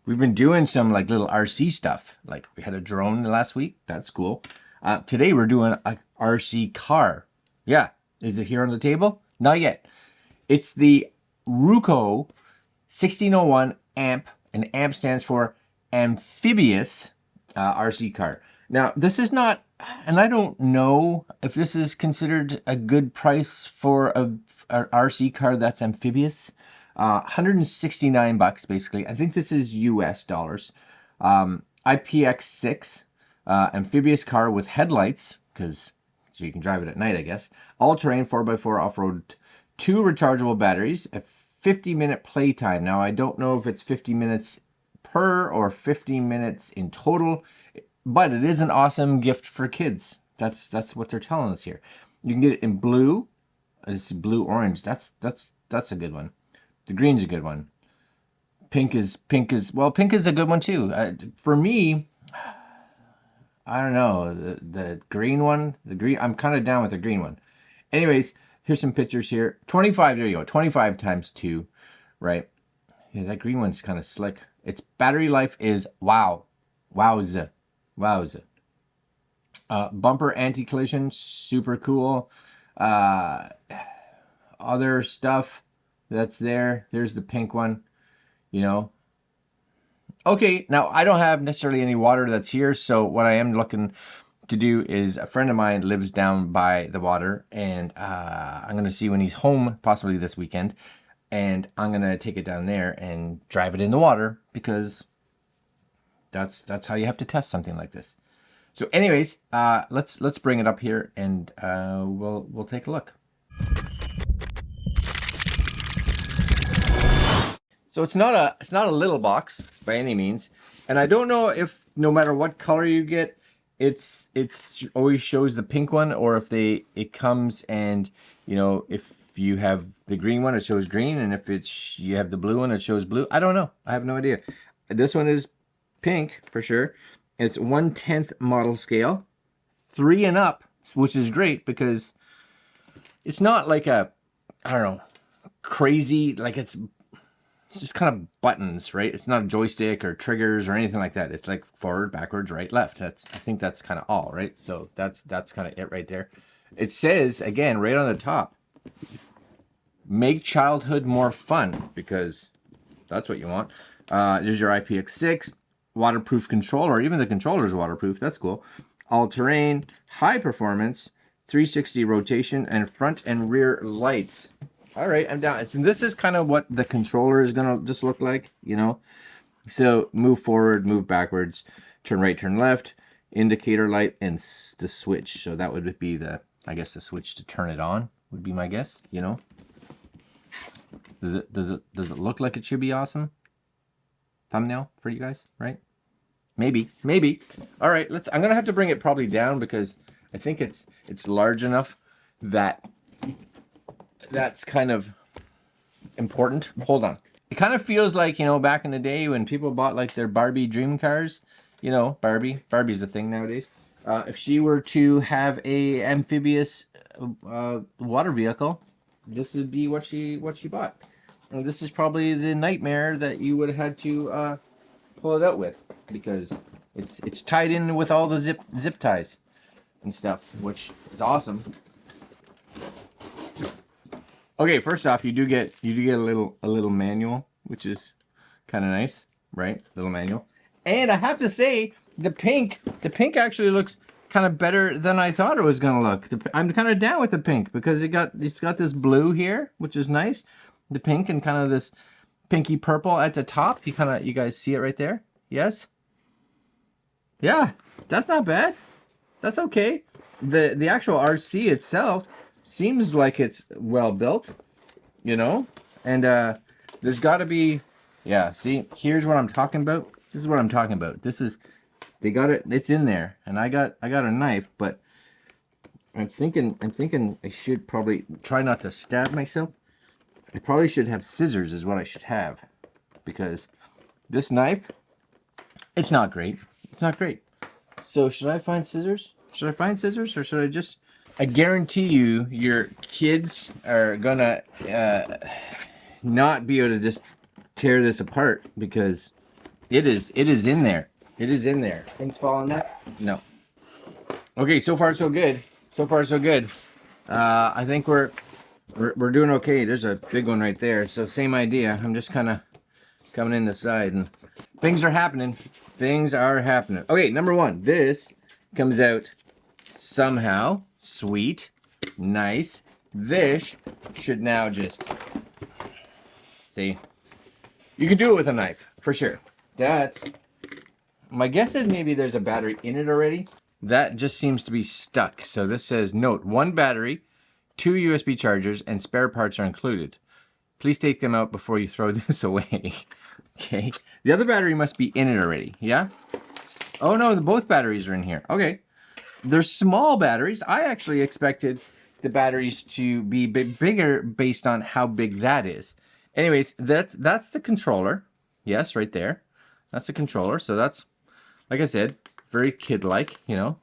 We've been doing some like little RC stuff. Like we had a drone last week. That's cool. Today we're doing a RC car. Yeah. Is it here on the table? Not yet. It's the RUKO 1601 AMP, and AMP stands for Amphibious RC Car. Now, this is not, and I don't know if this is considered a good price for a RC car that's amphibious. 169 bucks basically. I think this is US dollars. IPX6 amphibious car with headlights, because so you can drive it at night, I guess. All-terrain 4x4 off-road, 2 rechargeable batteries, a 50-minute playtime. Now I don't know if it's 50 minutes per or 50 minutes in total, but it is an awesome gift for kids. That's what they're telling us here. You can get it in blue. It's blue orange. That's a good one. The green's a good one. Pink is a good one too. For me, I don't know, the green one. I'm kind of down with the green one. Anyways, here's some pictures here. 25. There you go. 25 times 2, right? Yeah, that green one's kind of slick. Its battery life is wowza. Bumper anti-collision, super cool. Other stuff that's there. There's the pink one, you know. Okay, now I don't have necessarily any water that's here, so what I am looking to do is, a friend of mine lives down by the water, and I'm going to see when he's home, possibly this weekend, and I'm going to take it down there and drive it in the water, because that's how you have to test something like this. So anyways, let's bring it up here, and we'll take a look. So it's not a little box by any means, and I don't know if no matter what color you get, it's always shows the pink one, or if it comes and, you know, if you have the green one it shows green, and if you have the blue one it shows blue. I don't know. I have no idea. This one is pink for sure. It's 1/10 model scale, 3 and up, which is great because it's not like I don't know, crazy, like it's just kind of buttons, right? It's not a joystick or triggers or anything like that. It's like forward, backwards, right, left. I think that's kind of all, right? So that's kind of it right there. It says, again, right on the top, make childhood more fun, because that's what you want. There's your IPX6, waterproof controller. Even the controller is waterproof. That's cool. All-terrain, high performance, 360 rotation, and front and rear lights. All right, I'm down. So this is kind of what the controller is going to just look like, you know. So move forward, move backwards, turn right, turn left, indicator light, and the switch. So that would be I guess the switch to turn it on would be my guess, you know. Does it look like it should be awesome? Thumbnail for you guys, right? Maybe. All right, I'm going to have to bring it probably down, because I think it's large enough that that's kind of important. Hold on. It kind of feels like, you know, back in the day when people bought like their Barbie dream cars, you know, Barbie's a thing nowadays. If she were to have a amphibious water vehicle, this would be what she bought. And this is probably the nightmare that you would have had to pull it out with, because it's tied in with all the zip ties and stuff, which is awesome. Okay, first off, you do get a little manual, which is kind of nice, right? Little manual. And I have to say, the pink actually looks kind of better than I thought it was gonna look. I'm kind of down with the pink, because it's got this blue here, which is nice. The pink and kind of this pinky purple at the top. You guys see it right there? Yes? Yeah, that's not bad. That's okay. The actual RC itself seems like it's well built, you know, and there's got to be, yeah, see, here's what I'm talking about. This is what I'm talking about. They got it, it's in there, and I got a knife, but I'm thinking I should probably try not to stab myself. I probably should have scissors is what I should have, because this knife, it's not great. It's not great. So should I find scissors? Should I find scissors, or should I just... I guarantee you, your kids are gonna not be able to just tear this apart, because It is in there. It is in there. Things falling out? No. Okay, so far so good. So far so good. I think we're doing okay. There's a big one right there. So same idea. I'm just kind of coming in the side and things are happening. Things are happening. Okay, number one. This comes out somehow. Sweet. Nice. This should now just... See? You can do it with a knife, for sure. That's... My guess is maybe there's a battery in it already. That just seems to be stuck. So this says, note, 1 battery, 2 USB chargers, and spare parts are included. Please take them out before you throw this away. Okay. The other battery must be in it already. Yeah? Oh no, both batteries are in here. Okay. They're small batteries. I actually expected the batteries to be bigger based on how big that is. Anyways, that's the controller. Yes, right there. That's the controller. So that's, like I said, very kid-like, you know.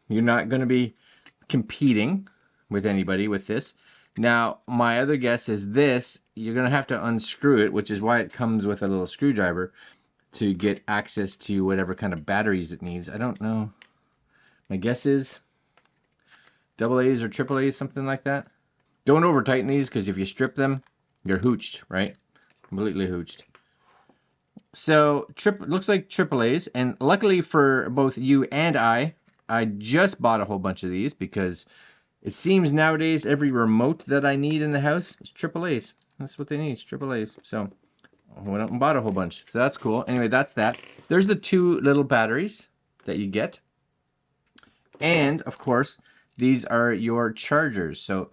You're not going to be competing with anybody with this. Now, my other guess is this, you're going to have to unscrew it, which is why it comes with a little screwdriver to get access to whatever kind of batteries it needs. I don't know. My guess is AA's or AAA's, something like that. Don't over tighten these, because if you strip them, you're hooched, right? Completely hooched. So, looks like AAA's, and luckily for both you and I just bought a whole bunch of these because it seems nowadays every remote that I need in the house is AAA's. That's what they need, is AAA's. So, I went out and bought a whole bunch. So that's cool. Anyway, that's that. There's the 2 little batteries that you get. And, of course, these are your chargers. So,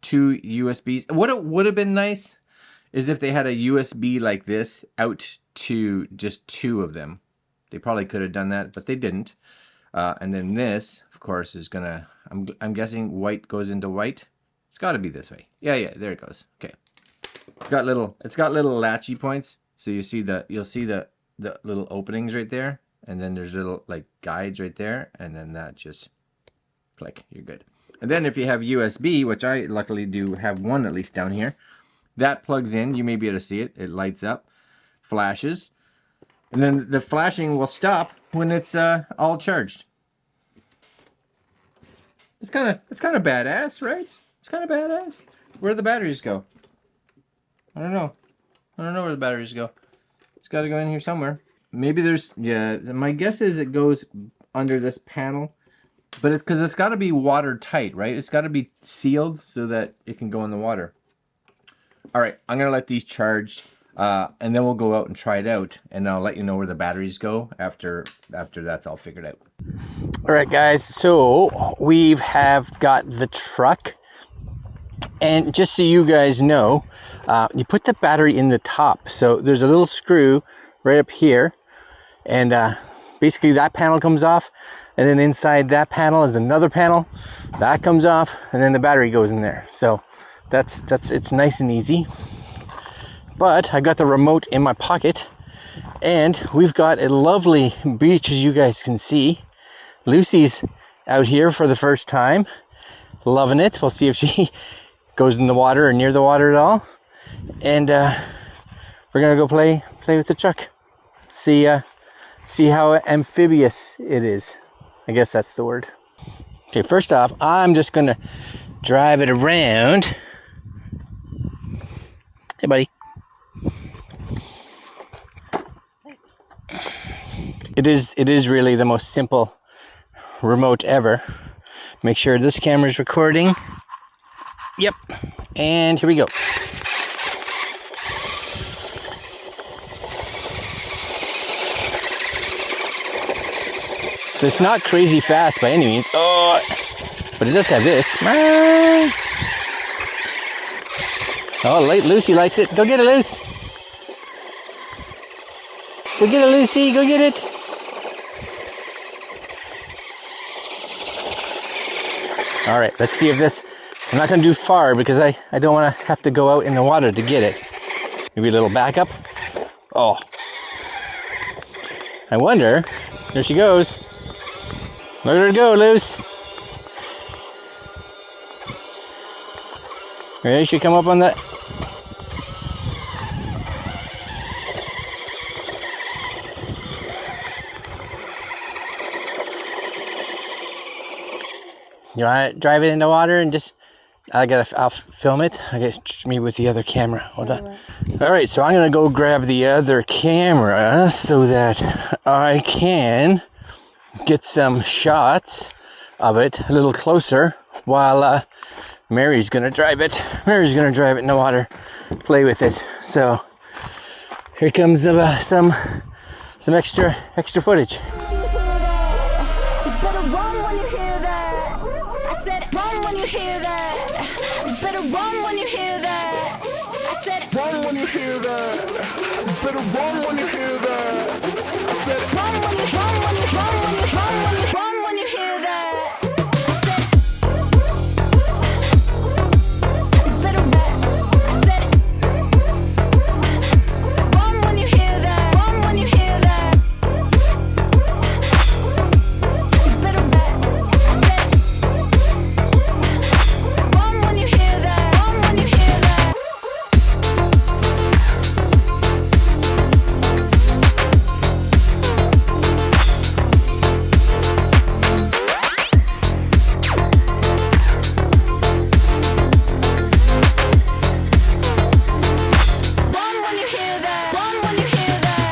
2 USBs. What it would have been nice is if they had a USB like this out to just 2 of them. They probably could have done that, but they didn't. And then this, of course, is gonna... I'm guessing white goes into white. It's got to be this way. Yeah, there it goes. Okay. It's got little latchy points. So you'll see the little openings right there, and then there's little like guides right there, and then that just click. You're good. And then if you have USB, which I luckily do have one at least down here, that plugs in. You may be able to see it. It lights up, flashes, and then the flashing will stop when it's all charged. It's kind of badass, right? It's kind of badass. Where do the batteries go? I don't know. I don't know where the batteries go. It's got to go in here somewhere. Maybe there's... Yeah, my guess is it goes under this panel. But it's because it's got to be watertight, right? It's got to be sealed so that it can go in the water. All right, I'm going to let these charge. And then we'll go out and try it out. And I'll let you know where the batteries go after that's all figured out. All right, guys. So we have got the truck. And just so you guys know, you put the battery in the top. So there's a little screw right up here. And basically that panel comes off. And then inside that panel is another panel. That comes off. And then the battery goes in there. So it's nice and easy. But I got the remote in my pocket. And we've got a lovely beach, as you guys can see. Lucy's out here for the first time. Loving it. We'll see if she goes in the water or near the water at all. And we're gonna go play with the truck. See how amphibious it is. I guess that's the word. Okay, first off, I'm just gonna drive it around. Hey, buddy. It is really the most simple remote ever. Make sure this camera's recording. Yep. And here we go. So it's not crazy fast by any means. Oh, but it does have this. Oh, Lucy likes it. Go get it, Lucy. Go get it, Lucy. Go get it. All right, let's see if this... I'm not going to do far because I don't want to have to go out in the water to get it. Maybe a little backup. Oh. I wonder... There she goes. Let her go, Luce. Ready? She come up on that. You want to drive it in the water and just, I'll film it. I guess me with the other camera. Hold on. All right, so I'm gonna go grab the other camera so that I can get some shots of it a little closer while Mary's gonna drive it. Mary's gonna drive it in the water, play with it. So here comes some extra footage. You better run when you hear that. I said run when you hear that. You better run when you hear that. I said Run when you hear that. You better run when you hear that. I said run when you hear that. I said you better run. I said run when you hear that. Run when you hear that. You better run. I said run when you hear that. Run when you hear that. Run when you hear that. Run when you hear that. Run when you hear that. Run when you hear that.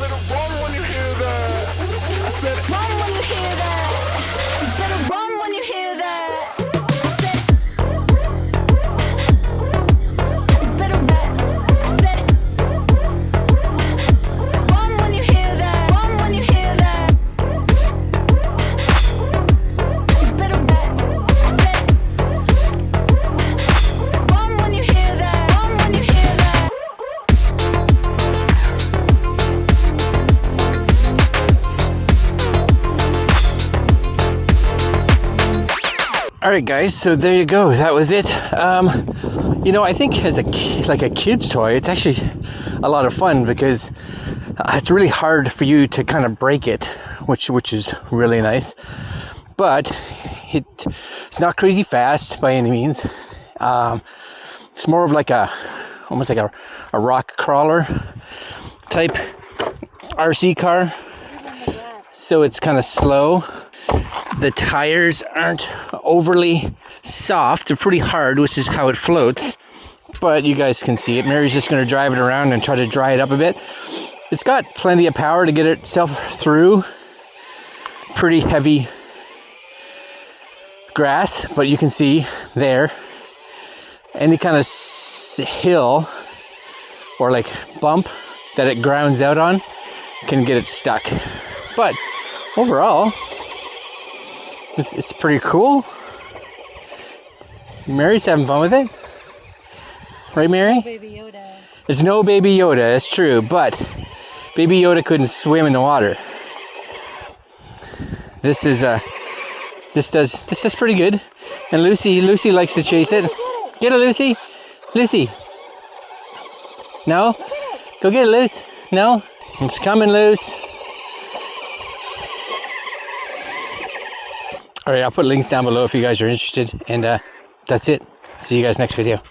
better run when you hear that. I said Run when you hear that. You better run when you hear that. I said you better run. I said run when you hear that. Run when you hear that. You better run. I said run when you hear that. Run when you hear that. All right, guys, so there you go. That was it. You know, I think as a kid's toy, it's actually a lot of fun because it's really hard for you to kind of break it, which is really nice. But it's not crazy fast by any means. It's more of like almost like a rock crawler type RC car. So it's kind of slow. The tires aren't overly soft. They're pretty hard, which is how it floats. But you guys can see it. Mary's just going to drive it around and try to dry it up a bit. It's got plenty of power to get itself through pretty heavy grass, but you can see there any kind of hill or like bump that it grounds out on can get it stuck. But overall, it's pretty cool. Mary's having fun with it. Right, Mary? Baby Yoda. It's no Baby Yoda, that's true, but Baby Yoda couldn't swim in the water. This does pretty good. And Lucy likes to chase it. Get it, Lucy. Lucy. No? Go get it, Luce. No? It's coming loose. All right, I'll put links down below if you guys are interested. And that's it. See you guys next video.